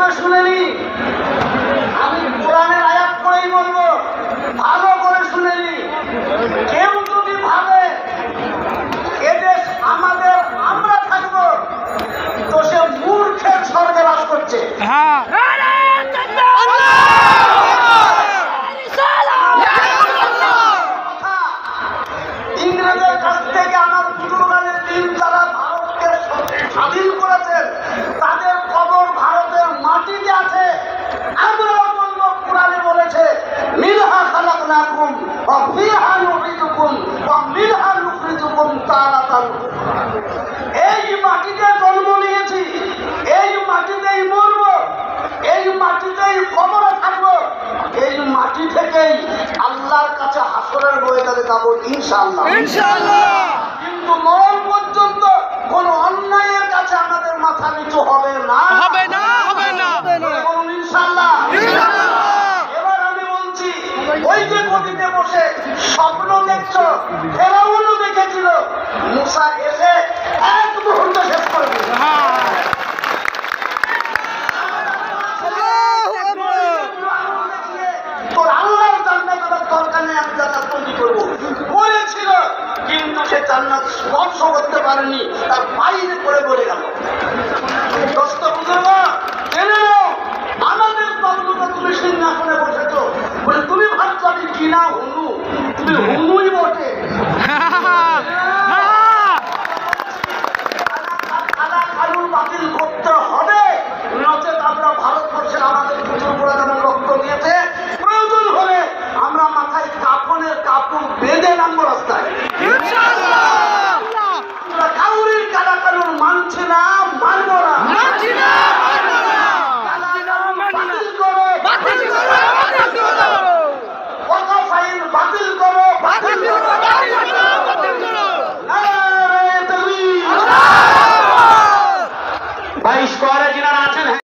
করে শুনে নি, আমি কোরআনের আয়াত করেই বলবো, ভালো করে শুনে নি। কেউ যদি ভাবে এদেশ আমাদের, আমরা থাকবো, তো সে মূর্খের স্বর্গে বাস করছে। ইংরেজের কাছ থেকে আমার বুজুর্গানের দিন যারা ভারতকে স্বাধীন করেছেন, তাদের কবর ভারতের মাটিতে আছে। আমরাও বলবো, কোরআনে বলেছে মিনহা খালাকনাকুম ওয়া ফিহা নুঈদুকুম ওয়া মিনহা নুখরিজুকুম তারাতান। এই মাটিতে জন্ম নিয়েছি, এই মাটিতেই মরবো, এই মাটিতেই কবরে থাকবো, এই মাটি থেকেই আল্লাহর কাছে হাসরের ময়দানে যাবো ইনশাআল্লাহ। কিন্তু মরণ পর্যন্ত কোন অন্যায়ের কাছে আমাদের মাথা নিচু হবে না। বলুন ইনশাআল্লাহ। এবার আমি বলছি, ওই যে গদিতে বসে স্বপ্ন দেখছো, ফেরাউনও দেখেছিল, মুসা এসে এক মুহূর্তে শেষ করে দিল।